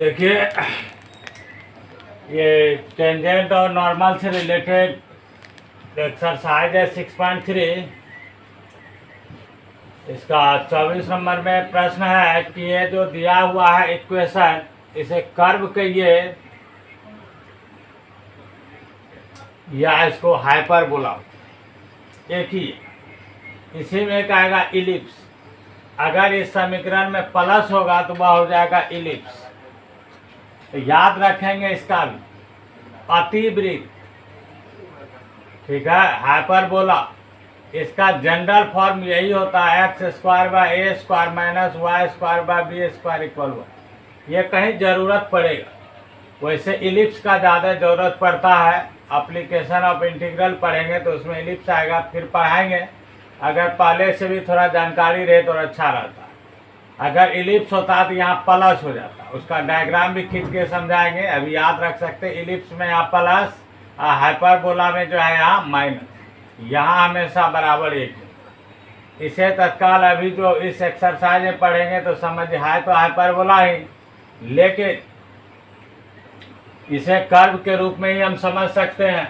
देखिए, ये टेंजेंट और नॉर्मल से रिलेटेड एक्सरसाइज है 6.3। इसका 24 नंबर में प्रश्न है कि ये जो दिया हुआ है इक्वेशन, इसे कर्व कहिए या इसको हाइपरबोला, एक ही है। इसी में एक आएगा इलिप्स। अगर इस समीकरण में प्लस होगा तो वह हो जाएगा इलिप्स। तो याद रखेंगे इसका भी अतिवृत्त, ठीक है। हाइपरबोला, इसका जनरल फॉर्म यही होता है x square by a square minus y square by b square equal 1। ये कहीं ज़रूरत पड़ेगा, वैसे इलिप्स का ज़्यादा ज़रूरत पड़ता है। एप्लीकेशन ऑफ इंटीग्रल पढ़ेंगे तो उसमें इलिप्स आएगा, फिर पढ़ाएंगे। अगर पहले से भी थोड़ा जानकारी रहे तो अच्छा रहता। अगर इलिप्स होता तो यहाँ प्लस हो जाता, उसका डायग्राम भी खींच के समझाएंगे। अभी याद रख सकते इलिप्स में यहाँ प्लस, हाइपरबोला में जो है यहाँ माइनस, यहाँ हमेशा बराबर एक है। इसे तत्काल अभी जो इस एक्सरसाइज में पढ़ेंगे तो समझ है तो हाइपरबोला ही, लेकिन इसे कर्व के रूप में ही हम समझ सकते हैं।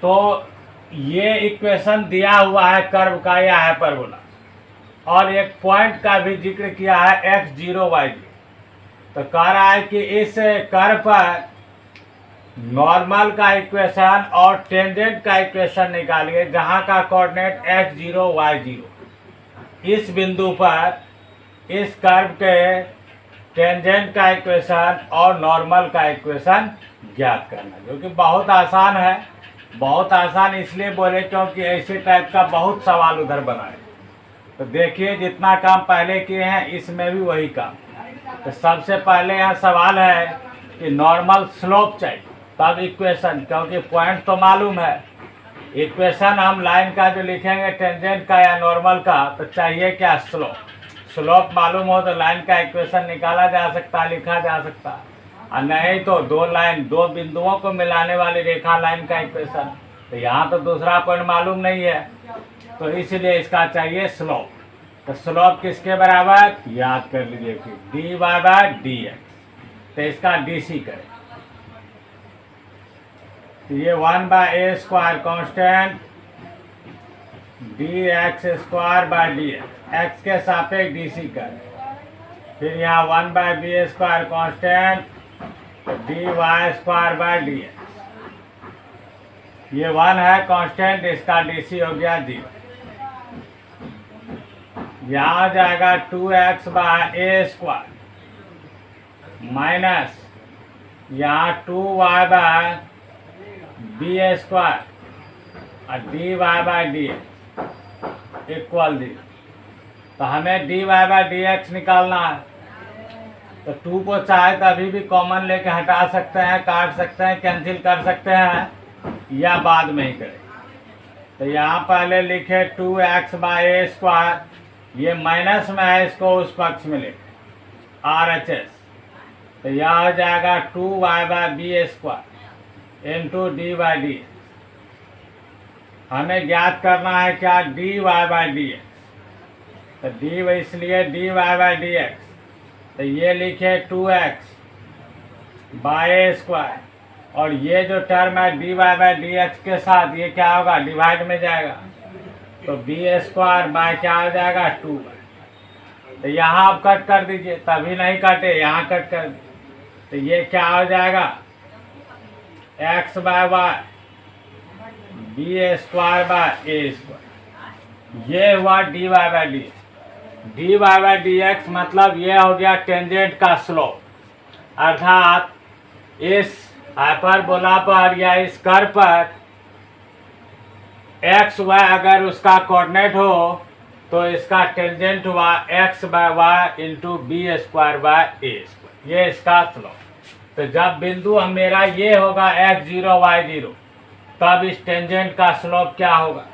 तो ये इक्वेशन दिया हुआ है कर्व का या हाइपरबोला, और एक पॉइंट का भी जिक्र किया है x0 y0। तो कह रहा है कि इस कर्व पर नॉर्मल का इक्वेशन और टेंजेंट का इक्वेशन निकालिए जहां का कोऑर्डिनेट x0 y0। इस बिंदु पर इस कर्व के टेंजेंट का इक्वेशन और नॉर्मल का इक्वेशन ज्ञात करना, जो कि बहुत आसान है। बहुत आसान इसलिए बोले क्योंकि ऐसे टाइप का बहुत सवाल उधर बनाए। तो देखिए, जितना काम पहले किए हैं इसमें भी वही काम। तो सबसे पहले यहाँ सवाल है कि नॉर्मल स्लोप चाहिए, तब इक्वेशन, क्योंकि पॉइंट तो मालूम है। इक्वेशन हम लाइन का जो लिखेंगे टेंजेंट का या नॉर्मल का, तो चाहिए क्या, स्लोप। स्लोप मालूम हो तो लाइन का इक्वेशन निकाला जा सकता, लिखा जा सकता। और नहीं तो दो बिंदुओं को मिलाने वाली रेखा लाइन का इक्वेशन। तो यहाँ तो दूसरा पॉइंट मालूम नहीं है, तो इसलिए इसका चाहिए स्लोप। तो स्लोप किसके बराबर, याद कर लीजिए फिर, dy बाय डी एक्स। तो इसका डीसी करें तो ये 1/a square constant D x square bye D x के सापेक्ष डीसी करें। फिर यहाँ 1/b square constant dy square by D x. ये 1 है कांस्टेंट, इसका डीसी हो गया 0। यहाँ जाएगा 2x bye a square minus यहाँ 2y बाय बी स्क्वायर और dy by D x equal 0। तो हमें dy बाय डी एक्स निकालना है। तो 2 को चाहे तो अभी भी कॉमन लेके हटा सकते हैं, काट सकते हैं, कैंसिल कर सकते हैं, या बाद में ही करें। तो यहाँ पहले लिखे 2x बाय ए स्क्वायर, ये माइनस में है, इसको उस पक्ष में लिखे RHS। तो यहाँ हो जाएगा 2y by b square into d by d x. हमें ज्ञात करना है क्या, dy बाय डी एक्स। तो डी, इसलिए dy बाय डी एक्स, तो ये लिखे 2x बाय ए स्क्वायर, और ये जो टर्म है dy बाय डी एक्स के साथ ये क्या होगा, डिवाइड में जाएगा। तो बी स्क्वायर बाय क्या हो जाएगा, 2। तो यहाँ आप कट कर दीजिए, तभी नहीं कटे, यहाँ कट कर दीजिए। तो ये क्या हो जाएगा, x by y b square by a square. ये हुआ dy by D x. dy by D x मतलब ये हो गया टेंजेंट का स्लोप, अर्थात इस हाइपरबोला पर या इस कर्व पर एक्स वाई अगर उसका कोऑर्डिनेट हो तो इसका टेंजेंट हुआ x by y into B square by a square, ये इसका स्लोप। तो जब बिंदु मेरा ये होगा x0 y0, तब इस टेंजेंट का स्लोप क्या होगा,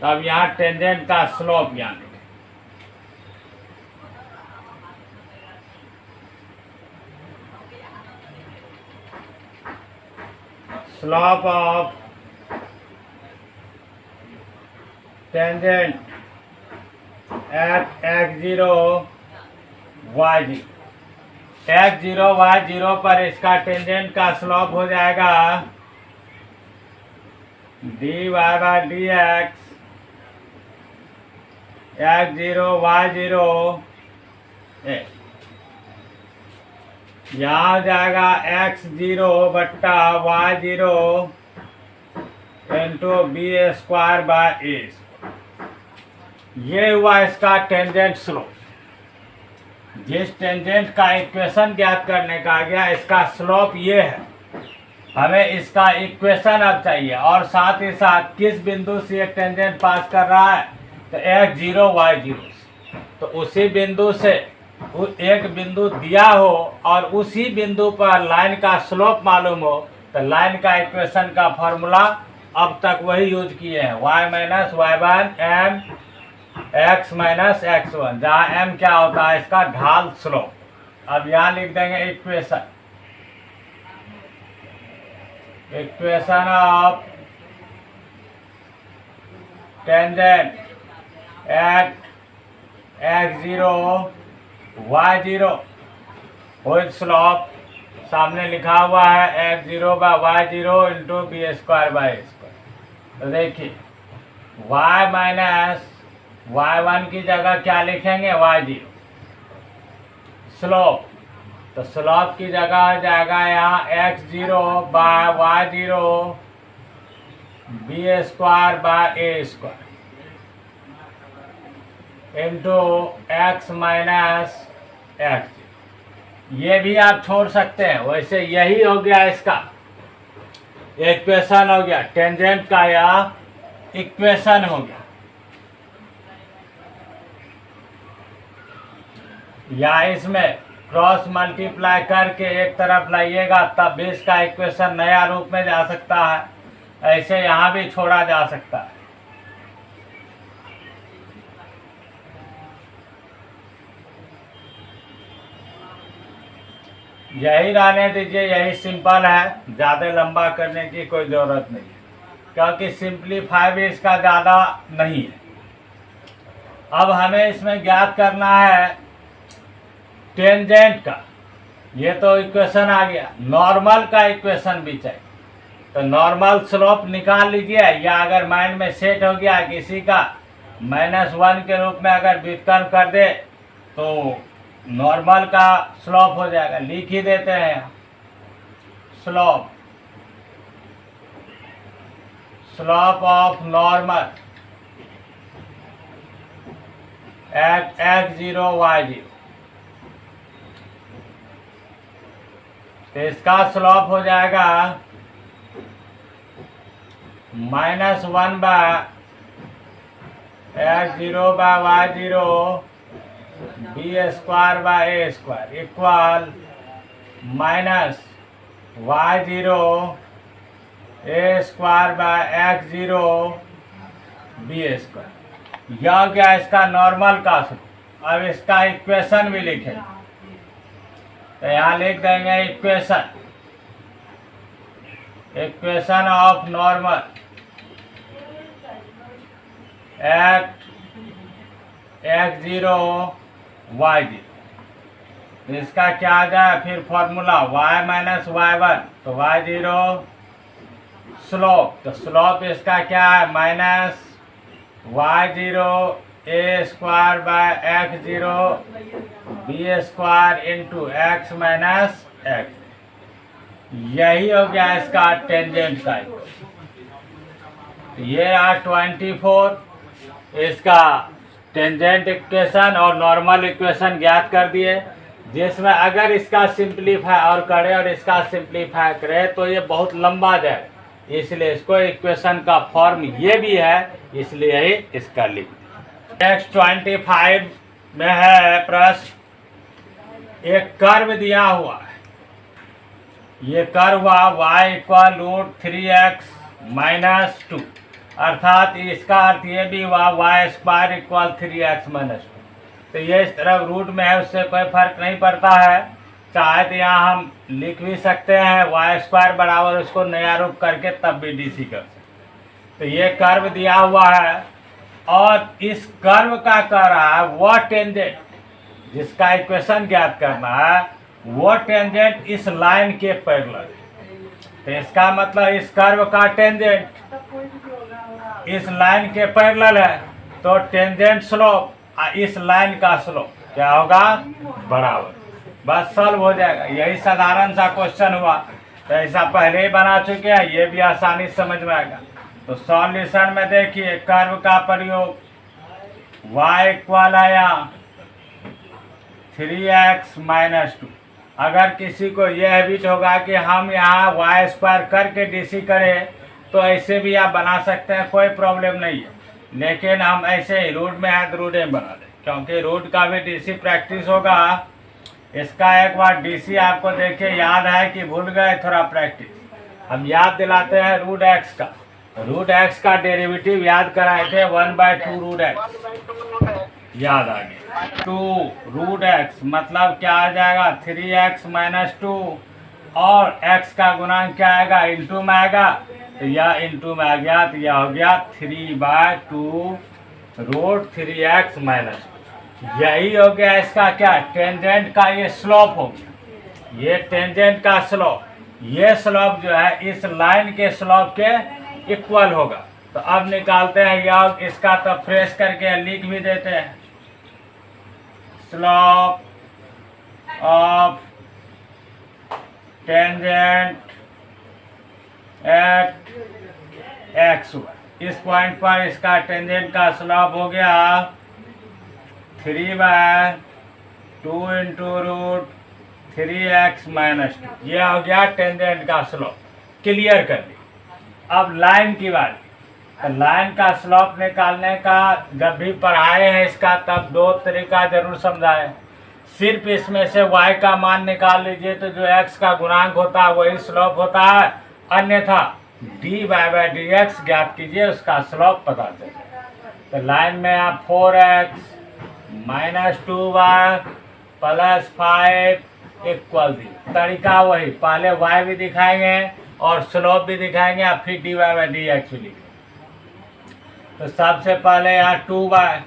तब यहाँ टेंजेंट का स्लोप यानी slope of tangent at x0 y0 X zero Y zero पर इसका टेंजेंट का स्लोप हो जाएगा D Y by D X zero Y zero यहाँ जाएगा एक्स जीरो बट्टा Y zero into B square by A. ये हुआ इसका टेंजेंट स्लोप। जिस टेंजेंट का इक्वेशन ज्ञात करने का गया, इसका स्लोप ये है। हमें इसका इक्वेशन अब चाहिए और साथ ही साथ किस बिंदु से ये टेंजेंट पास कर रहा है, तो एक्स जीरो वाई जीरो। तो उसी बिंदु से एक बिंदु दिया हो और उसी बिंदु पर लाइन का स्लोप मालूम हो, तो लाइन का इक्वेशन का फॉर्मूला अब तक वही यूज किए हैं, y minus y one m x minus x one, जहाँ m क्या होता है इसका ढाल स्लोप। अब यहाँ लिख देंगे equation of tangent at x zero Y zero whole slope सामने लिखा हुआ है x zero by y zero into B square by square. तो देखिए y माइनस वाई वन की जगह क्या लिखेंगे, वाई जीरो स्लोप। तो स्लोप की जगह आ जाएगा यहाँ x zero by y zero b square by a square into x minus x. ये भी आप छोड़ सकते हैं। वैसे यही हो गया इसका इक्वेशन, हो गया टेंजेंट का या इक्वेशन हो गया। या इसमें क्रॉस मल्टीप्लाई करके एक तरफ लाइएगा तब भी इसका इक्वेशन नया रूप में जा सकता है। ऐसे यहाँ भी छोड़ा जा सकता है। यही रहने दीजिए, यही सिंपल है, ज़्यादा लंबा करने की कोई ज़रूरत नहीं है, क्योंकि सिंप्लीफाई भी इसका ज़्यादा नहीं है। अब हमें इसमें ज्ञात करना है टेंजेंट का। ये तो इक्वेशन आ गया, नॉर्मल का इक्वेशन भी चाहिए। तो नॉर्मल स्लोप निकाल लीजिए, या अगर माइंड में सेट हो गया किसी का -1 के रूप में अगर व्युत्पन्न कर दे तो नॉर्मल का स्लोप हो जाएगा। लिख ही देते हैं slope of normal at x zero Y zero. तो इसका स्लोप हो जाएगा -1 by x zero by y zero b square by a square equal minus y zero a square by x zero b square. यह क्या इसका normal का slope. अब इसका इक्वेशन भी लिखें, तो यहाँ लिख देंगे equation of normal at x zero Y zero. इसका क्या आ जाए फिर formula y minus y one, तो वाई जीरो स्लोप। तो स्लोप इसका क्या है, minus y zero a square by x zero b square into x minus x. यही हो गया इसका टेंजेंट का। ये रहा 24, इसका टेंजेंट इक्वेशन और नॉर्मल इक्वेशन ज्ञात कर दिए, जिसमें अगर इसका सिंप्लीफाई और करे और इसका सिंप्लीफाई करे तो ये बहुत लंबा जाए, इसलिए इसको इक्वेशन का फॉर्म ये भी है, इसलिए ही इसका लिख दिया। नेक्स्ट 25 में है प्रश्न, एक कर्व दिया हुआ है। ये कर्व हुआ y इक्वल √3x माइनस 2, अर्थात इसका अर्थ ये भी हुआ Y square equal 3x minus 2। तो ये इस तरफ रूट में है, उससे कोई फर्क नहीं पड़ता है। चाहे तो यहाँ हम लिख भी सकते हैं वाई स्क्वायर बराबर, उसको नया रूप करके तब भी डीसी कर सकते। तो ये कर्व दिया हुआ है और इस कर्व का कह रहा है वह टेंजेंट जिसका इक्वेशन ज्ञात करना है, वो टेंजेंट इस लाइन के पैरेलल है। तो इसका मतलब इस कर्व का टेंजेंट इस लाइन के पैरेलल है, तो टेंजेंट स्लोप इस लाइन का स्लोप क्या होगा, बराबर। बस सॉल्व हो जाएगा। यही साधारण सा क्वेश्चन हुआ, तो ऐसा पहले ही बना चुके हैं, ये भी आसानी से समझ में आएगा। तो सॉल्यूशन में देखिए कर्व का प्रयोग, y इक्वल आया 3x माइनस 2। अगर किसी को यह हैबिट होगा कि हम यहाँ वाई स्क्वायर करके डीसी करें, तो ऐसे भी आप बना सकते हैं, कोई प्रॉब्लम नहीं है। लेकिन हम ऐसे ही रूट में है तो रूट में बना दें, क्योंकि रूट का भी डीसी प्रैक्टिस होगा। इसका एक बार डीसी आपको देखिए याद है कि भूल गए, थोड़ा प्रैक्टिस हम याद दिलाते हैं। रूट एक्स का डेरिवेटिव याद कराए थे 1/2 रूट एक्स, याद आ गया। 2 रूट एक्स मतलब क्या आ जाएगा 3x माइनस 2, और x का गुणांक क्या आएगा, इंटू में आएगा, तो यह इंटू में आ गया, तो यह हो गया 3/2 रूट 3x माइनस। यही हो गया इसका क्या, टेंजेंट का ये स्लोप हो गया, ये टेंजेंट का स्लोप। ये स्लोप जो है इस लाइन के स्लोप के इक्वल होगा। तो अब निकालते हैं योग इसका, तो फ्रेश करके लिख भी देते हैं। Slope of tangent at x, इस पॉइंट पर इसका टेंजेंट का स्लोप हो गया 3/2 इंटू रूट 3x माइनस 2। यह हो गया टेंजेंट का स्लोप, क्लियर कर दी। अब लाइन की बात, तो लाइन का स्लोप निकालने का जब भी पढ़ाए हैं इसका, तब 2 तरीका जरूर समझाए। सिर्फ इसमें से y का मान निकाल लीजिए, तो जो x का गुणांक होता है वही स्लोप होता है, अन्यथा dy/dx ज्ञात कीजिए, उसका स्लोप पता चलेगा। तो लाइन में आप 4x minus 2y plus 5 equal दी, तरीका वही, पहले y भी दिखाएंगे और स्लोप भी दिखाएंगे, और फिर dy/dx भी लिखेंगे। तो सबसे पहले यहाँ 2y,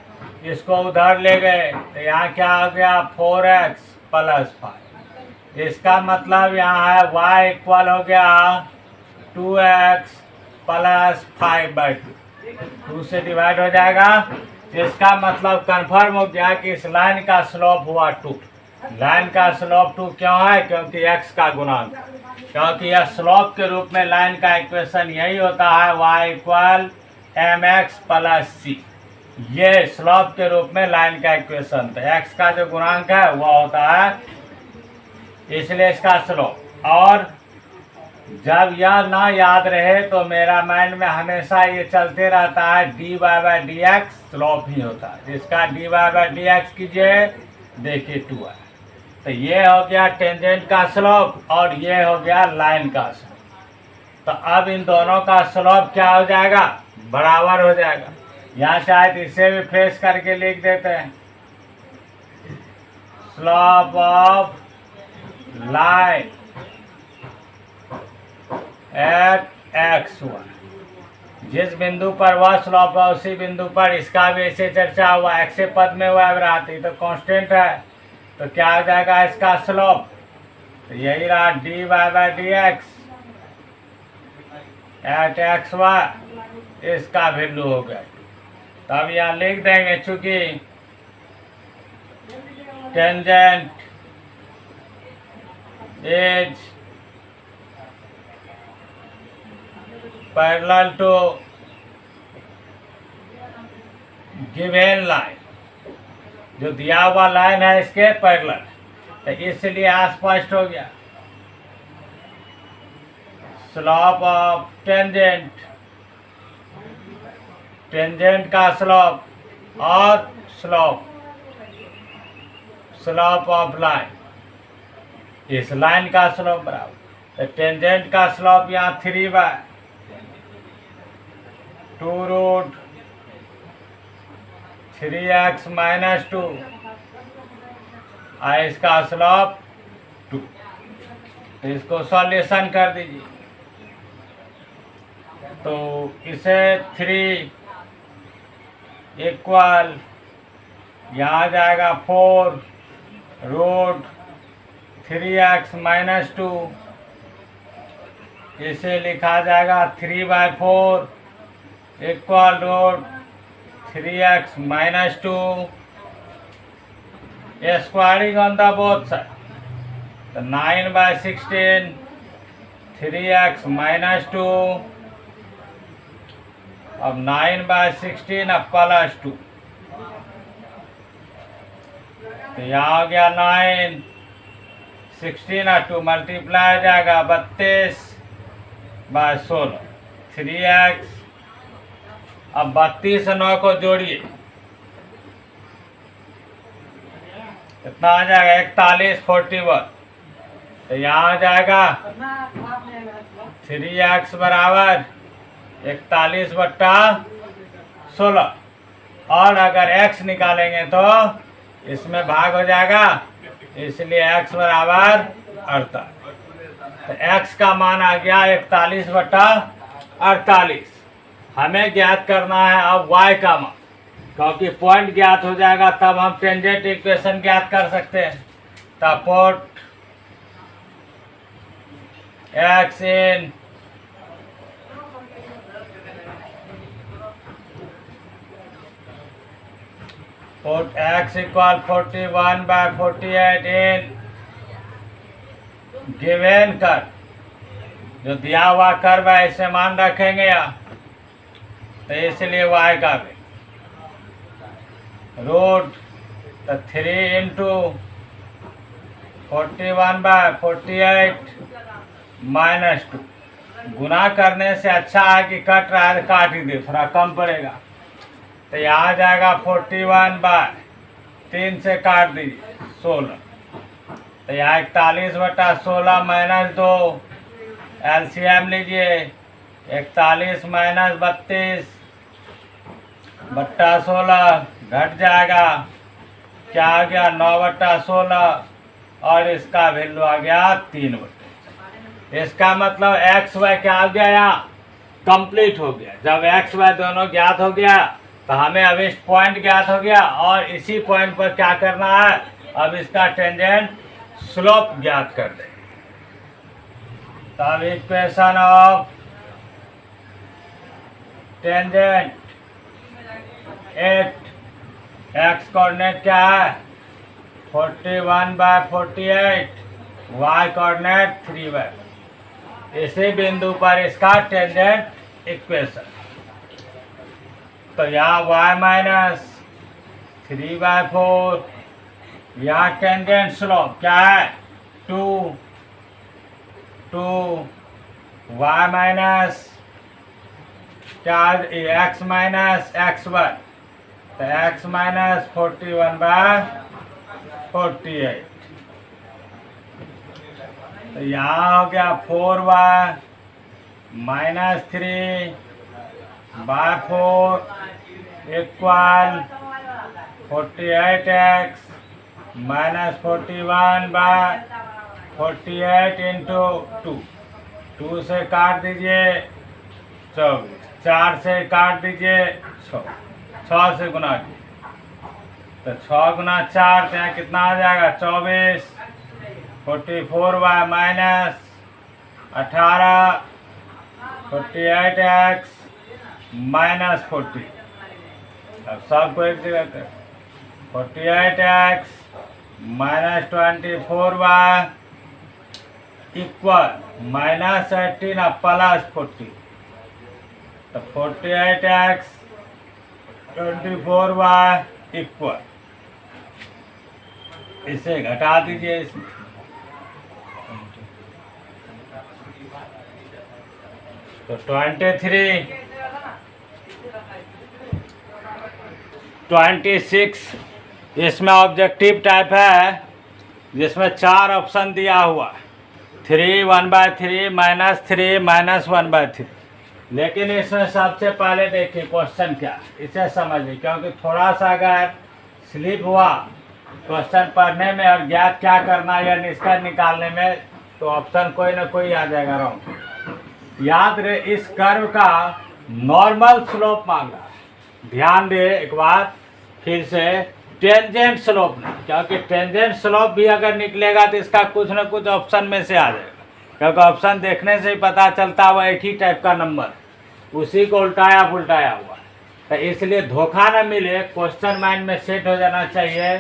इसको उधर ले गए, तो यहाँ क्या आ गया 4x प्लस 5। इसका मतलब यहाँ है y इक्वल हो गया 2x प्लस 5/2, 2 से डिवाइड हो जाएगा। इसका मतलब कंफर्म हो गया कि इस लाइन का स्लोप हुआ 2। लाइन का स्लोप 2 क्यों है, क्योंकि x का गुणांक, क्योंकि यह स्लोप के रूप में लाइन का इक्वेशन यही होता है y equal mx plus c। ये स्लोप के रूप में लाइन का इक्वेशन, तो x का जो गुणांक है वह होता है, इसलिए इसका स्लोप। और जब यह ना याद रहे तो मेरा माइंड में हमेशा ये चलते रहता है dy/dx स्लोप ही होता है, जिसका dy/dx कीजिए, देखिए 2 है। तो ये हो गया टेंजेंट का स्लोप, और ये हो गया लाइन का स्लोप। तो अब इन दोनों का स्लोप क्या हो जाएगा, बराबर हो जाएगा। यहाँ शायद इसे भी फ्रेश करके लिख देते हैं। Slope of line at x1, जिस बिंदु पर वह स्लोप है उसी बिंदु पर इसका भी ऐसे चर्चा हुआ, x पद में हुआ आती तो कांस्टेंट है, तो क्या हो जाएगा इसका स्लोप, तो यही रहा dy/dx एट xy, इसका वैल्यू हो गया। तब यहाँ लिख देंगे, चूंकि tangent is parallel to given line, जो दिया हुआ लाइन है इसके पैरेलल, तो इसलिए स्पष्ट हो गया। स्लोप ऑफ टेंजेंट, टेंजेंट का स्लोप और स्लोप ऑफ लाइन, इस लाइन का स्लोप बराबर, तो टेंजेंट का स्लोप यहाँ 3/2 रूट 3x माइनस 2, और इसका स्लोप 2। तो इसको सॉल्यूशन कर दीजिए, तो इसे 3 इक्वल यहाँ जाएगा 4 रूट 3x माइनस 2, इसे लिखा जाएगा 3/4 equal root 3x minus 2 squaring on the both side, तो 9/16 3x माइनस 2, अब 9/16 अब प्लस 2, तो यहाँ हो गया 9, 16 और 2 मल्टीप्लाई हो जाएगा 32/16 3x। अब 32 और 9 को जोड़िए, कितना आ जाएगा 41/41, तो यहाँ आ जाएगा 3x बराबर 41/16, और अगर x निकालेंगे तो इसमें भाग हो जाएगा, इसलिए x बराबर 48, तो x का मान आ गया 41/48। हमें ज्ञात करना है अब y का मान, क्योंकि पॉइंट ज्ञात हो जाएगा तब हम टेंजेंट इक्वेशन ज्ञात कर सकते हैं। तो put x in put x equal 41/48 in given कर, जो दिया हुआ कर्व है इसे मान रखेंगे या, तो इसलिए y का भी रूट, तो 3 इंटू 41/48 माइनस 2, गुना करने से अच्छा है कि कट रहा है तो काट ही दे, थोड़ा कम पड़ेगा, तो यहाँ आ जाएगा 41/3 से काट दीजिए 16, तो यहाँ 41/16 माइनस 2, एलसीएम लीजिए 41 माइनस 32/16 घट जाएगा, क्या आ गया 9/16, और इसका वैल्यू आ गया 3। इसका मतलब एक्स वाई क्या आ गया, यहाँ कंप्लीट हो गया। जब एक्स वाई दोनों ज्ञात हो गया तो हमें अब इस पॉइंट ज्ञात हो गया, और इसी पॉइंट पर क्या करना है, अब इसका टेंजेंट स्लोप ज्ञात कर दें। तब equation of tangent at x coordinate क्या है 41/48, वाई कोऑर्डिनेट 3/, इसी बिंदु पर इसका टेंजेंट इक्वेशन, तो यहाँ y माइनस 3/4, यहाँ टेंजेंट स्लोप क्या है 2 y माइनस क्या x माइनस x1, तो x माइनस 41/48, तो यहाँ हो गया 4y minus 3/4 equal 48x minus 41/48 into 2 से काट दीजिए 24, 4 से काट दीजिए 6 से गुना कीजिए, तो 6 गुना 4, तो यहाँ कितना आ जाएगा 24, 44y माइनस 18 48x माइनस 40, अब सबको एक जगह कर 48x minus 24y equal minus 18 और प्लस 40, तो 48x 24y इक्वल, इसे घटा दीजिए इसमें, तो 26 इसमें ऑब्जेक्टिव टाइप है, जिसमें 4 ऑप्शन दिया हुआ 3 1/3 -3 -1/3, लेकिन इसमें सबसे पहले देखिए क्वेश्चन क्या, इसे समझिए, क्योंकि थोड़ा सा अगर स्लिप हुआ क्वेश्चन पढ़ने में और ज्ञात क्या करना या निष्कर्ष निकालने में, तो ऑप्शन कोई ना कोई आ जाएगा रॉन्ग। याद रहे इस कर्व का नॉर्मल स्लोप मांगा, ध्यान दे एक बार फिर से, टेंजेंट स्लोप नहीं, क्योंकि टेंजेंट स्लोप भी अगर निकलेगा तो इसका कुछ ना कुछ ऑप्शन में से आ जाएगा, क्योंकि ऑप्शन देखने से ही पता चलता है एक ही टाइप का नंबर, उसी को उल्टाया पुलटाया हुआ। तो इसलिए धोखा न मिले, क्वेश्चन माइंड में सेट हो जाना चाहिए।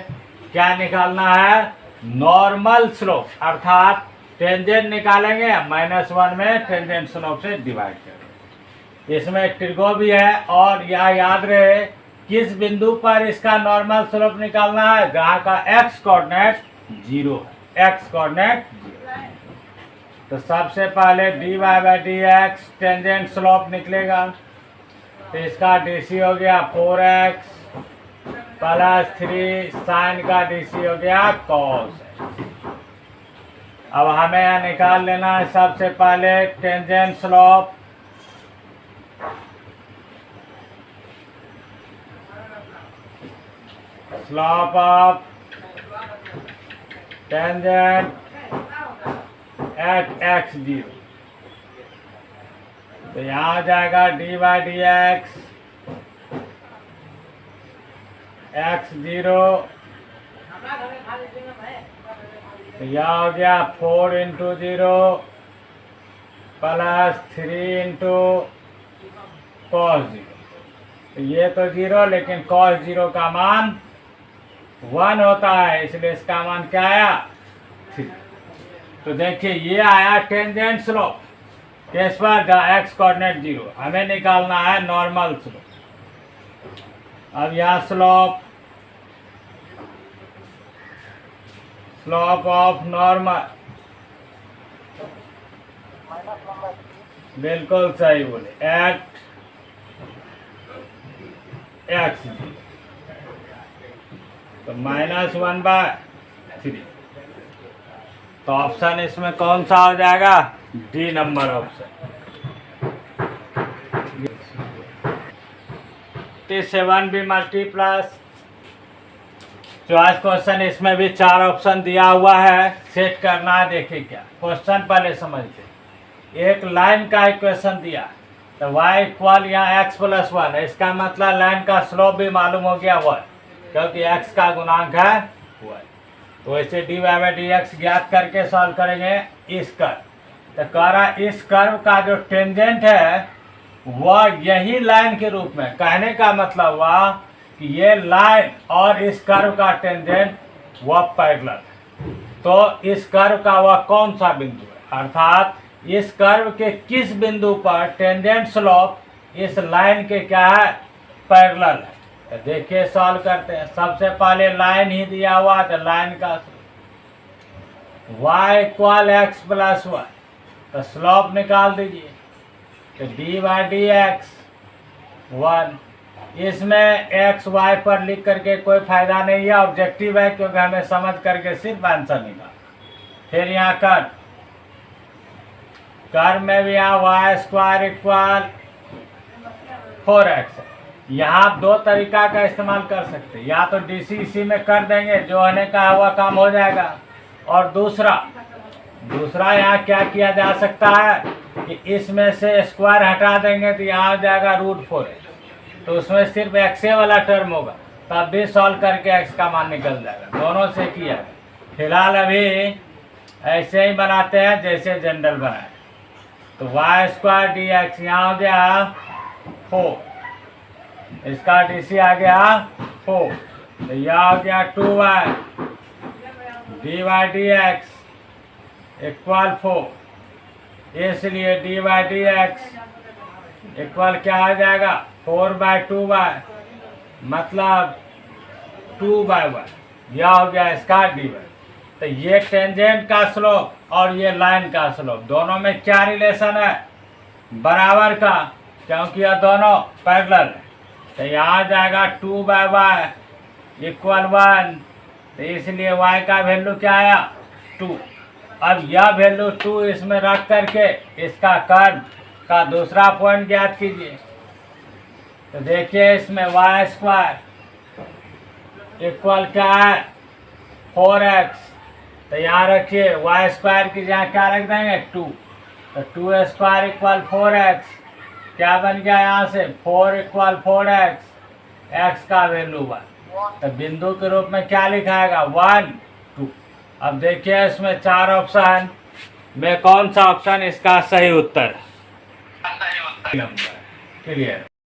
क्या निकालना है? नॉर्मल स्लोप, अर्थात टेंजेंट निकालेंगे, -1 में टेंजेंट स्लोप से डिवाइड करेंगे। इसमें ट्रिगो भी है, और यह याद रहे किस बिंदु पर इसका नॉर्मल स्लोप निकालना है, जहाँ का x कोऑर्डिनेट 0 है, x कोऑर्डिनेट 0। तो सबसे पहले dy/dx टेंजेंट स्लोप निकलेगा, तो इसका dc हो गया 4x + 3 साइन का dc हो गया cos। अब हमें यहाँ निकाल लेना है सबसे पहले tangent slope. Slope of tangent at x0, तो यहाँ आ जाएगा dy/dx x0, तो यह हो गया 4 × 0 + 3 × cos 0। तो ये तो 0, लेकिन cos 0 का मान 1 होता है, इसलिए इसका मान क्या आया? 3। तो देखिए ये आया टेंजेंट स्लोप केस पर x कोऑर्डिनेट 0। हमें निकालना है नॉर्मल स्लोप। अब यह स्लोप ऑफ नॉर्मल, बिल्कुल सही बोले, एट x0, तो -1/3। तो ऑप्शन इसमें कौन सा हो जाएगा? D number option. 7 भी मल्टीप्लस चॉइस क्वेश्चन, इसमें भी 4 ऑप्शन दिया हुआ है, सेट करना है। देखिए क्या क्वेश्चन पहले समझते। एक लाइन का इक्वेशन दिया, तो y = यहाँ x + 1 है, इसका मतलब लाइन का स्लोप भी मालूम हो गया 1, क्योंकि x का गुणांक है 1। तो वैसे dy/dx ज्ञात करके सॉल्व करेंगे इस कर्व। तो कह रहा इस कर्व का जो टेंजेंट है वह यही लाइन के रूप में, कहने का मतलब हुआ कि ये लाइन और इस कर्व का टेंजेंट वह पैरेलल है। तो इस कर्व का वह कौन सा बिंदु है, अर्थात इस कर्व के किस बिंदु पर टेंजेंट स्लोप इस लाइन के क्या है? पैरेलल है। तो देखिए सॉल्व करते हैं। सबसे पहले लाइन ही दिया हुआ, तो लाइन का y = x + 1, तो स्लोप निकाल दीजिए। तो dy/dx 1, इसमें x y पर लिख करके कोई फायदा नहीं है, ऑब्जेक्टिव है, क्योंकि हमें समझ करके सिर्फ आंसर निकाल। फिर यहाँ कर्व में भी यहाँ y² = 4x है। यहाँ 2 तरीका का इस्तेमाल कर सकते हैं, या तो डीसी इसी में कर देंगे, जो होने का हुआ काम हो जाएगा, और दूसरा यहाँ क्या किया जा सकता है कि इसमें से स्क्वायर हटा देंगे, तो यहाँ आ जाएगा √4x, तो उसमें सिर्फ x वाला टर्म होगा, तब भी सॉल्व करके x का मान निकल जाएगा। दोनों से किया है। फिलहाल अभी ऐसे ही बनाते हैं जैसे जनरल बनाए। तो y² dx यहाँ हो गया 4, इसका dc आ गया 4, तो यह हो गया 2y dy/dx = 4, इसलिए dy/dx इक्वल क्या आ जाएगा? 4/2y, मतलब 2/1। यह हो गया इसका dy। तो ये टेंजेंट का स्लोप और ये लाइन का स्लोप, दोनों में क्या रिलेशन है? बराबर का, क्योंकि यह दोनों पैरेलल है। तो यहाँ आ जाएगा 2/y = 1, तो इसलिए y का वैल्यू क्या आया? 2। अब यह वैल्यू 2 इसमें रख करके इसका कर्व का दूसरा पॉइंट ज्ञात कीजिए। तो देखिए इसमें y² इक्वल क्या है? 4x, तो यहाँ रखिए y² की जगह क्या रख देंगे? 2, तो 2² = 4x, क्या बन गया यहाँ से? 4 = 4x, x का वैल्यू 1। तो बिंदु के रूप में क्या लिखाएगा 1 2। अब देखिए इसमें 4 ऑप्शन में कौन सा ऑप्शन इसका सही उत्तर है। क्लियर।